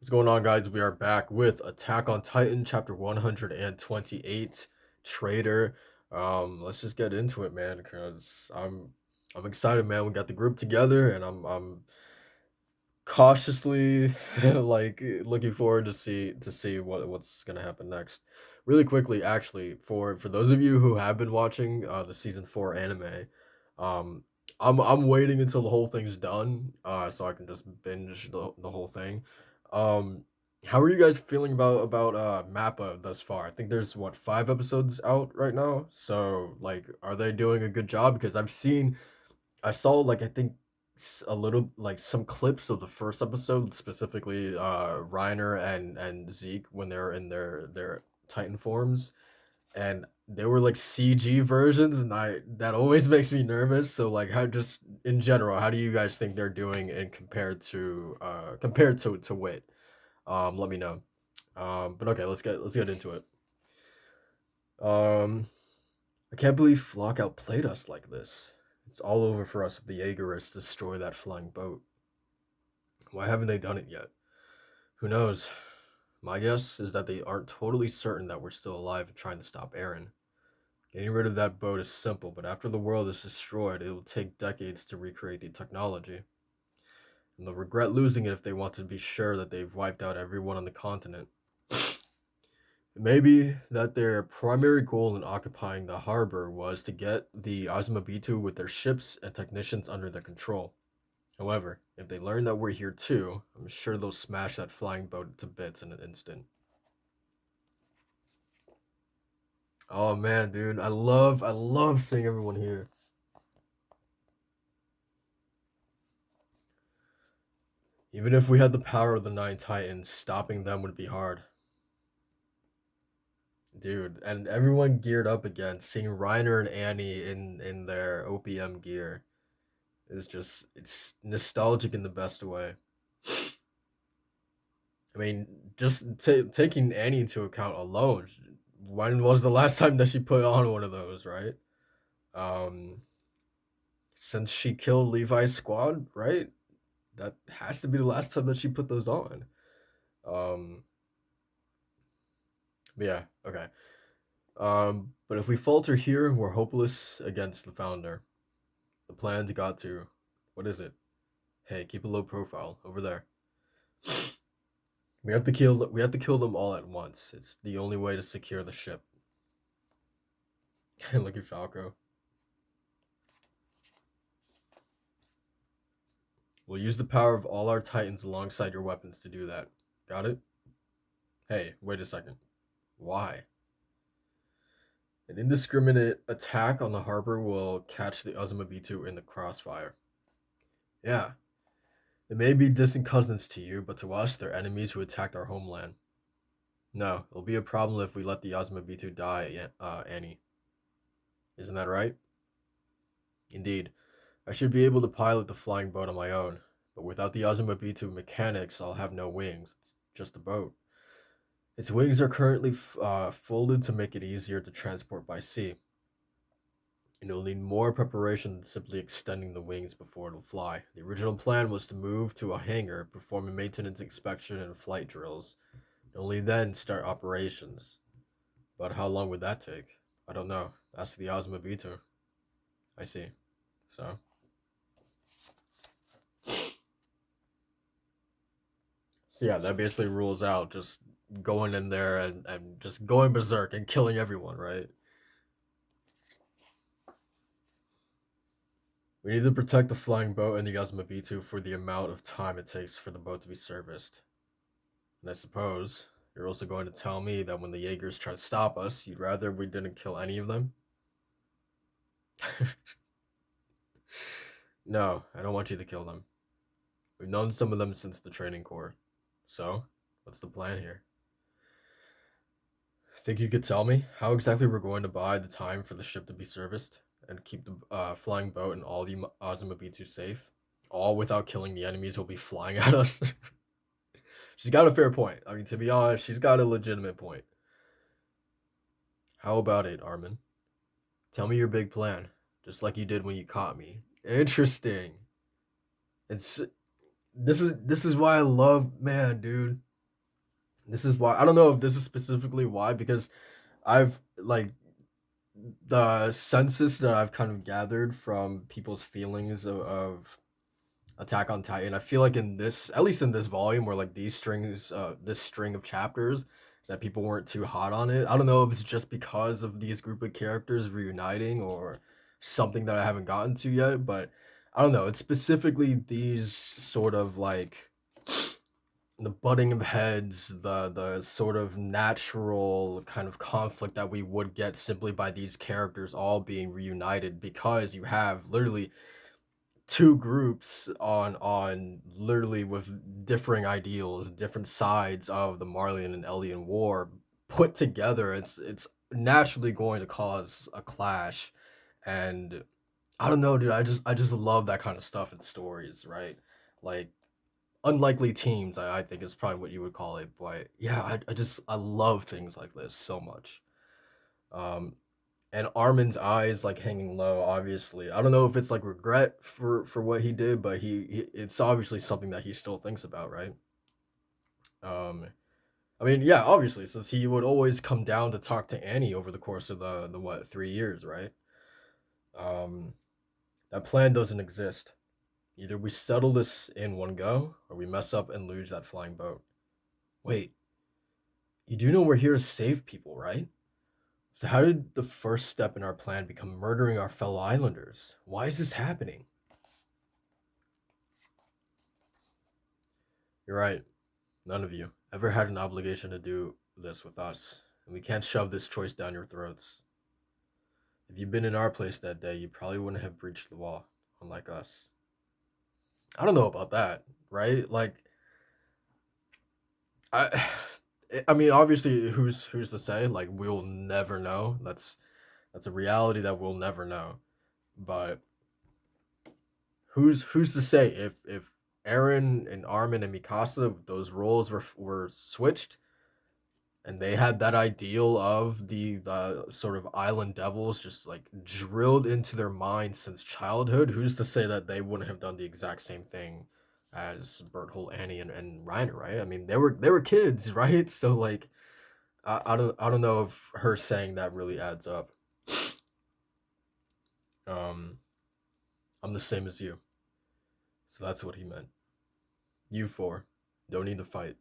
What's going on, guys? We are back with Attack on Titan, chapter 128, Traitor. Let's just get into it, man, because I'm excited, man. We got the group together, and I'm cautiously like looking forward to see what's gonna happen next. Really quickly, actually, for those of you who have been watching the season 4 anime, um, I'm waiting until the whole thing's done, so I can just binge the whole thing. Um, how are you guys feeling about Mappa thus far? I think there's what 5 episodes out right now. So like, are they doing a good job? Because I saw like I think a little like some clips of the first episode, specifically Reiner and Zeke when they're in their Titan forms, and they were like CG versions, and I that always makes me nervous. So like, how just in general, how do you guys think they're doing and compared to Wit? Let me know. But okay, let's get into it. Um, I can't believe Lockout played us like this. It's all over for us if the Yeagerists destroy that flying boat. Why haven't they done it yet? Who knows? My guess is that they aren't totally certain that we're still alive and trying to stop Eren. Getting rid of that boat is simple, but after the world is destroyed, it will take decades to recreate the technology. And they'll regret losing it if they want to be sure that they've wiped out everyone on the continent. Maybe that their primary goal in occupying the harbor was to get the Azumabitu with their ships and technicians under their control. However, if they learn that we're here too, I'm sure they'll smash that flying boat to bits in an instant. Oh man, dude, I love seeing everyone here. Even if we had the power of the Nine Titans, stopping them would be hard. Dude, and everyone geared up again, seeing Reiner and Annie in their OPM gear is just it's nostalgic in the best way. I mean, just taking Annie into account alone, when was the last time that she put on one of those, right? Um, since she killed Levi's squad, right? That has to be the last time that she put those on. Um, but yeah, okay. But if we falter here, we're hopeless against the founder. The plan's got to. What is it? Hey, keep a low profile over there. We have to kill them all at once. It's the only way to secure the ship. Look at Falco. We'll use the power of all our titans alongside your weapons to do that. Got it? Hey, wait a second. Why? An indiscriminate attack on the harbor will catch the Uzumabitu in the crossfire. Yeah, they may be distant cousins to you, but to us, they're enemies who attacked our homeland. No, it'll be a problem if we let the Uzumabitu die, Annie. Isn't that right? Indeed. I should be able to pilot the flying boat on my own, but without the Uzumabitu mechanics, I'll have no wings. It's just a boat. Its wings are currently folded to make it easier to transport by sea. And it'll need more preparation than simply extending the wings before it'll fly. The original plan was to move to a hangar, perform a maintenance inspection and flight drills, and only then start operations. But how long would that take? I don't know. Ask the Osmobitu. I see. So, so yeah, that basically rules out just going in there and just going berserk and killing everyone, right? We need to protect the flying boat and the Osmobitu for the amount of time it takes for the boat to be serviced. And I suppose you're also going to tell me that when the Jaegers try to stop us, you'd rather we didn't kill any of them? No, I don't want you to kill them. We've known some of them since the training corps. So, what's the plan here? Think you could tell me how exactly we're going to buy the time for the ship to be serviced and keep the flying boat and all the Azumabitu safe? All without killing the enemies who'll be flying at us? She's got a fair point. I mean, to be honest, she's got a legitimate point. How about it, Armin? Tell me your big plan, just like you did when you caught me. Interesting. It's this is why I love man, dude. This is why I don't know if this is specifically why, because I've like the census that I've kind of gathered from people's feelings of Attack on Titan. I feel like in this, at least in this volume, or like these strings, this string of chapters, that people weren't too hot on it. I don't know if it's just because of these group of characters reuniting or something that I haven't gotten to yet, but I don't know. It's specifically these sort of like the butting of heads, the sort of natural kind of conflict that we would get simply by these characters all being reunited, because you have literally two groups on literally with differing ideals, different sides of the Marleyan and Eldian war put together. It's naturally going to cause a clash, and I don't know, dude. I just love that kind of stuff in stories, right? Like unlikely teams, I think is probably what you would call it. But yeah, I love things like this so much. Um, and Armin's eyes like hanging low. Obviously, I don't know if it's like regret for what he did, but he it's obviously something that he still thinks about, right? Um, I mean, yeah, obviously, since he would always come down to talk to Annie over the course of the what 3 years, right? Um, that plan doesn't exist. Either we settle this in one go, or we mess up and lose that flying boat. Wait, you do know we're here to save people, right? So how did the first step in our plan become murdering our fellow islanders? Why is this happening? You're right. None of you ever had an obligation to do this with us, and we can't shove this choice down your throats. If you'd been in our place that day, you probably wouldn't have breached the wall, unlike us. I don't know about that, right? Like, I, I mean, obviously, who's to say? Like, we'll never know. That's a reality that we'll never know. But who's to say if Aaron and Armin and Mikasa, those roles were switched, and they had that ideal of the sort of island devils just like drilled into their minds since childhood. Who's to say that they wouldn't have done the exact same thing as Berthold, Annie, and Reiner, right? I mean, they were kids, right? So like, I don't know if her saying that really adds up. Um, I'm the same as you, so that's what he meant. You four don't need to fight.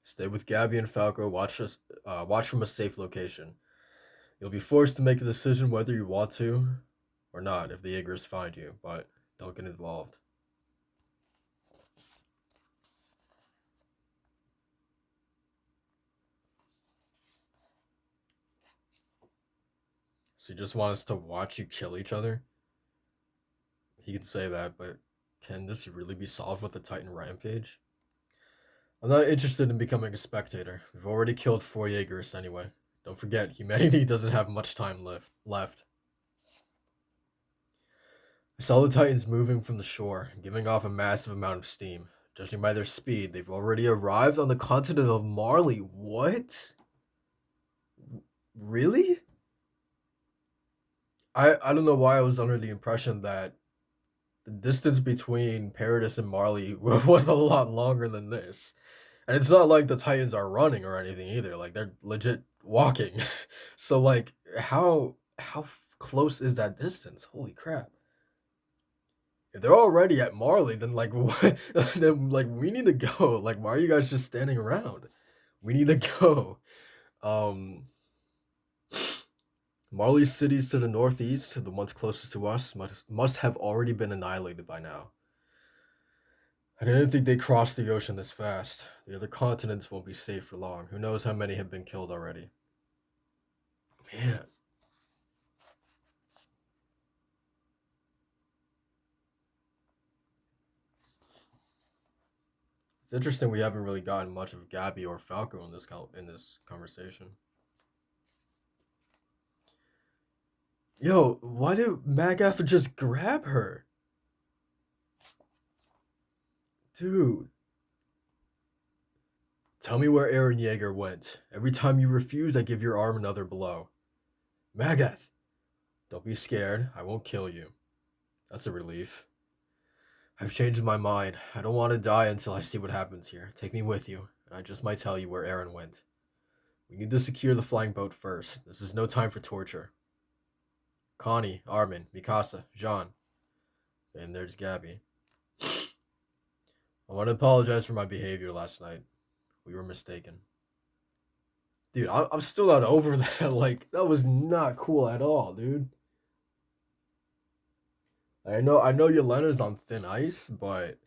Stay with Gabby and Falco. Watch from a safe location. You'll be forced to make a decision whether you want to or not if the Yeagerists find you, but don't get involved. So you just want us to watch you kill each other? He can say that, but can this really be solved with a Titan rampage? I'm not interested in becoming a spectator. We've already killed 4 Yeagerists anyway. Don't forget, humanity doesn't have much time left. I saw the Titans moving from the shore, giving off a massive amount of steam. Judging by their speed, they've already arrived on the continent of Marley. What? Really? I don't know why I was under the impression that the distance between Paradis and Marley was a lot longer than this. And it's not like the Titans are running or anything either. Like they're legit walking. So like how close is that distance? Holy crap. If they're already at Marley, then like what? Then like we need to go. Like why are you guys just standing around? We need to go. Um, Marley's cities to the northeast, the ones closest to us, must have already been annihilated by now. I didn't think they crossed the ocean this fast. The other continents won't be safe for long. Who knows how many have been killed already? Man, it's interesting we haven't really gotten much of Gabby or Falco in this conversation. Yo, why did Magath just grab her? Dude, tell me where Aaron Yeager went. Every time you refuse, I give your arm another blow. Magath, don't be scared. I won't kill you. That's a relief. I've changed my mind. I don't want to die until I see what happens here. Take me with you, and I just might tell you where Aaron went. We need to secure the flying boat first. This is no time for torture. Connie, Armin, Mikasa, Jean, and there's Gabby. I want to apologize for my behavior last night. We were mistaken. Dude, I'm still not over that. Like, that was not cool at all, dude. I know Yelena's on thin ice, but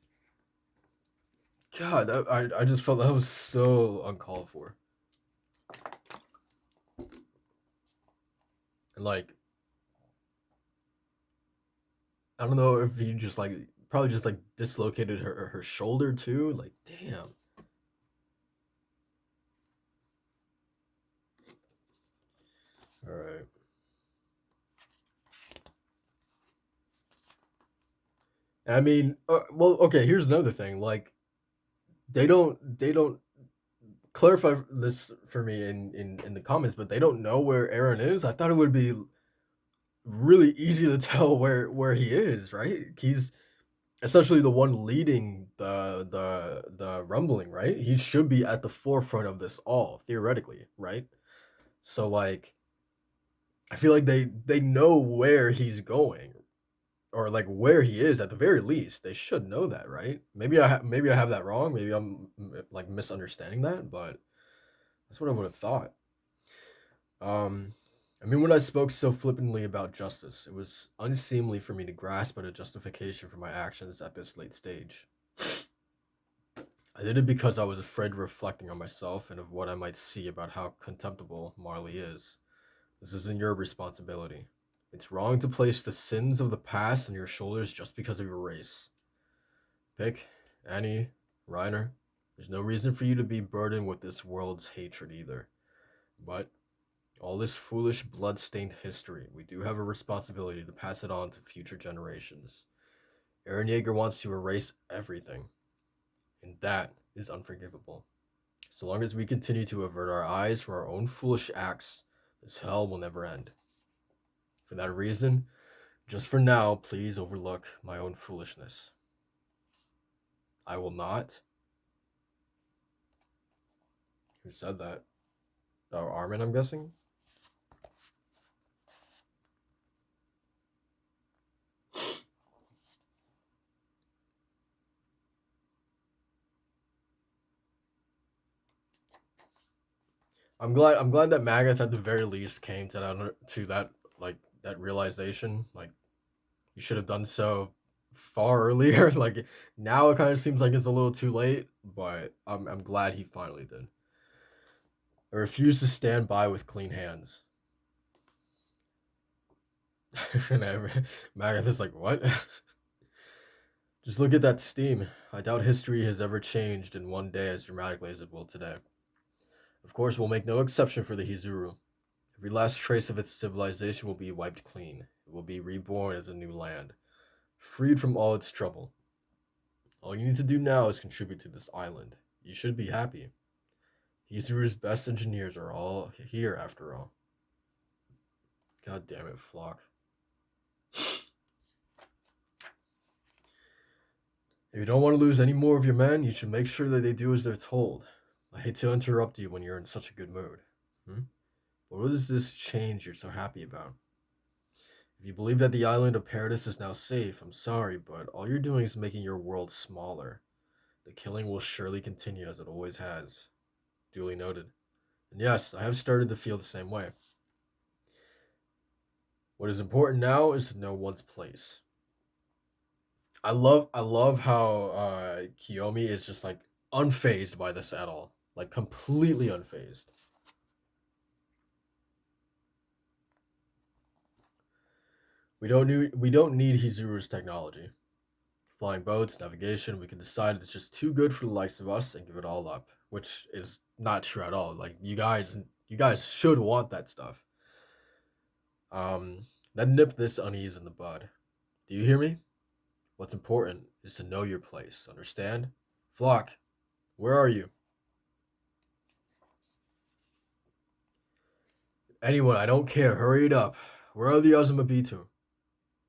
God, I just felt that was so uncalled for. And like, I don't know if he just like probably just like dislocated her shoulder too. Like, damn. All right. I mean, well, okay. Here's another thing. Like, they don't clarify this for me in the comments, but they don't know where Aaron is. I thought it would be really easy to tell where he is. Right? He's essentially the one leading the rumbling. Right? He should be at the forefront of this all theoretically. Right? So like, I feel like they know where he's going, or like where he is at the very least. They should know that, right? Maybe I have that wrong. Maybe I'm like misunderstanding that, but that's what I would have thought. Um, I mean, when I spoke so flippantly about justice, it was unseemly for me to grasp at a justification for my actions at this late stage. I did it because I was afraid of reflecting on myself and of what I might see about how contemptible Marley is. This isn't your responsibility. It's wrong to place the sins of the past on your shoulders just because of your race. Pick, Annie, Reiner. There's no reason for you to be burdened with this world's hatred either. But all this foolish, blood-stained history, we do have a responsibility to pass it on to future generations. Eren Yeager wants to erase everything, and that is unforgivable. So long as we continue to avert our eyes from our own foolish acts, this hell will never end. For that reason, just for now, please overlook my own foolishness. I will not. Who said that? Oh, Armin, I'm guessing? I'm glad that Magath at the very least came to that like that realization. Like, you should have done so far earlier. Like, now it kind of seems like it's a little too late, but I'm glad he finally did. I refuse to stand by with clean hands. And Magath is like, what? Just look at that steam. I doubt history has ever changed in one day as dramatically as it will today. Of course, we'll make no exception for the Hizuru. Every last trace of its civilization will be wiped clean. It will be reborn as a new land, freed from all its trouble. All you need to do now is contribute to this island. You should be happy. Hizuru's best engineers are all here after all. God damn it, Flock. If you don't want to lose any more of your men, you should make sure that they do as they're told. I hate to interrupt you when you're in such a good mood. Hmm? What is this change you're so happy about? If you believe that the island of Paradis is now safe, I'm sorry, but all you're doing is making your world smaller. The killing will surely continue as it always has. Duly noted. And yes, I have started to feel the same way. What is important now is to know one's place. I love how Kiyomi is just like unfazed by this at all. Like, completely unfazed. We don't need Hizuru's technology. Flying boats, navigation, we can decide it's just too good for the likes of us and give it all up. Which is not true at all. Like, you guys should want that stuff. Then nip this unease in the bud. Do you hear me? What's important is to know your place. Understand? Flock, where are you? Anyone, I don't care. Hurry it up. Where are the Azumabitu?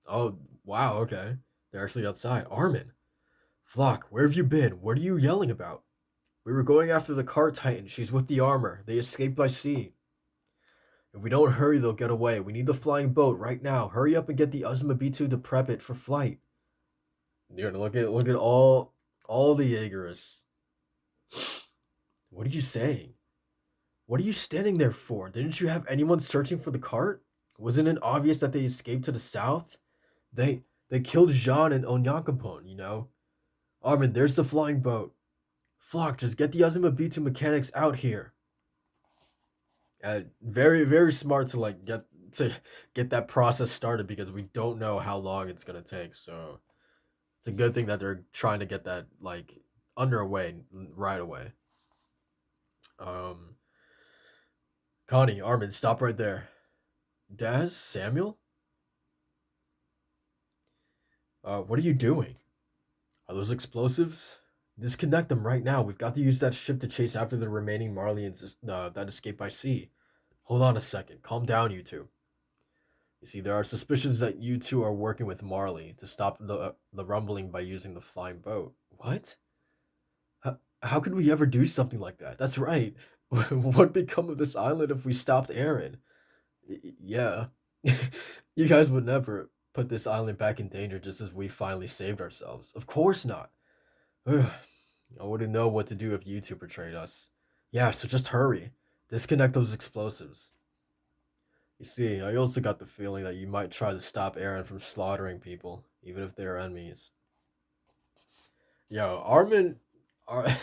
Oh, wow, okay. They're actually outside. Armin, Flock, where have you been? What are you yelling about? We were going after the cart titan. She's with the armor. They escaped by sea. If we don't hurry, they'll get away. We need the flying boat right now. Hurry up and get the Uzuma B2 to prep it for flight. Dude, look at all the Yeagerists. What are you saying? What are you standing there for? Didn't you have anyone searching for the cart? Wasn't it obvious that they escaped to the south? They killed Jean and Onyankopon, you know? Armin, there's the flying boat. Flock, just get the Azuma B2 mechanics out here. Very, very smart to get that process started because we don't know how long it's gonna take. So it's a good thing that they're trying to get that like underway right away. Um, Connie, Armin, stop right there. Daz, Samuel, what are you doing? Are those explosives? Disconnect them right now. We've got to use that ship to chase after the remaining Marlians that escaped by sea. Hold on a second. Calm down, you two. You see, there are suspicions that you two are working with Marley to stop the rumbling by using the flying boat. What? How could we ever do something like that? That's right. What'd become of this island if we stopped Aaron? Yeah. You guys would never put this island back in danger just as we finally saved ourselves. Of course not. I wouldn't know what to do if you two betrayed us. Yeah, so just hurry. Disconnect those explosives. You see, I also got the feeling that you might try to stop Aaron from slaughtering people, even if they are enemies. Yo, Ar-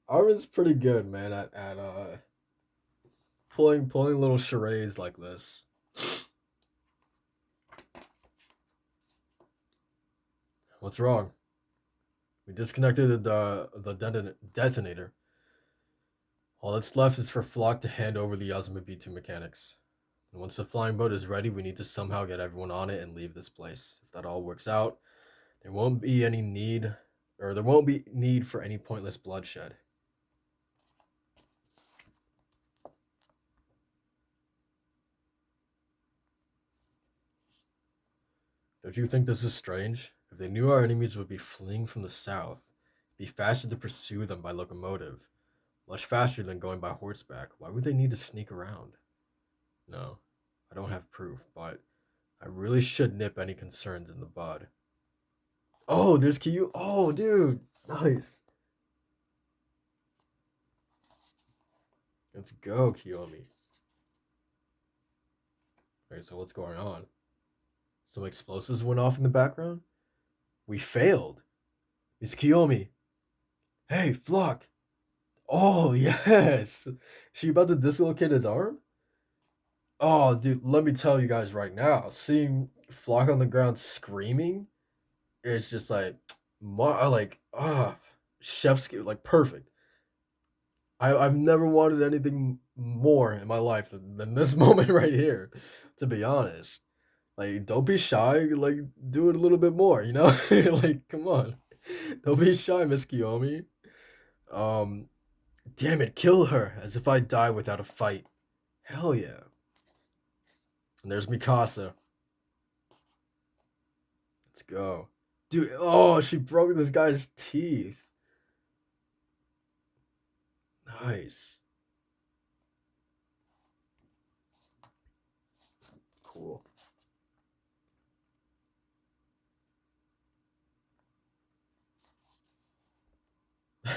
Armin's pretty good, man, at pulling little charades like this. What's wrong? We disconnected the detonator. All that's left is for Flock to hand over the Yazuma B2 mechanics. And once the flying boat is ready, we need to somehow get everyone on it and leave this place. If that all works out, there won't be any need, or there won't be need for any pointless bloodshed. Don't you think this is strange? If they knew our enemies would be fleeing from the south, it'd be faster to pursue them by locomotive. Much faster than going by horseback. Why would they need to sneak around? No, I don't have proof, but I really should nip any concerns in the bud. Oh, there's Kyu. Oh, dude. Nice. Let's go, Kiyomi. Alright, so what's going on? Some explosives went off in the background? We failed. It's Kiyomi. Hey, Flock. Oh, yes. She about to dislocate his arm? Oh, dude, let me tell you guys right now. Seeing Flock on the ground screaming, it's just like, chef's kiss, like perfect. I've never wanted anything more in my life than this moment right here, to be honest. Like, don't be shy. Like, do it a little bit more. You know, like, come on, don't be shy, Miss Kiyomi. Um, damn it, kill her as if I die without a fight. Hell yeah. And there's Mikasa. Let's go, dude. Oh, she broke this guy's teeth. Nice, cool.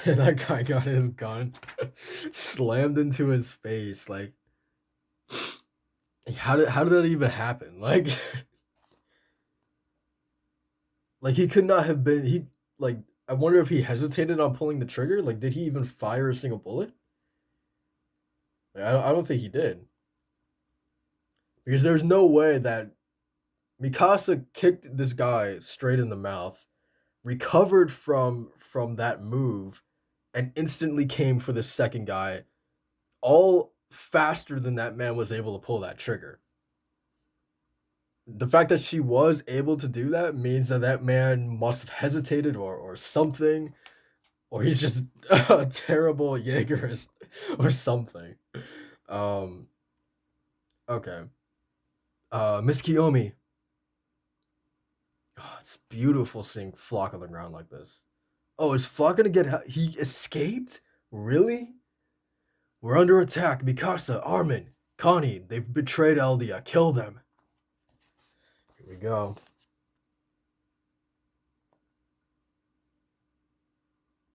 That guy got his gun slammed into his face. Like, how did that even happen? Like, like he could not have been. He like. I wonder if he hesitated on pulling the trigger. Like, did he even fire a single bullet? Like, I don't think he did because there's no way that Mikasa kicked this guy straight in the mouth, recovered from that move, and instantly came for the second guy, all faster than that man was able to pull that trigger. The fact that she was able to do that means that that man must have hesitated or something, or he's just a terrible Yeagerist or something. Um, okay. Miss Kiyomi. Oh, it's beautiful seeing Flock on the ground like this. Oh, is Flock gonna get? He escaped. Really? We're under attack. Mikasa, Armin, Connie, they've betrayed Eldia. Kill them. Here we go.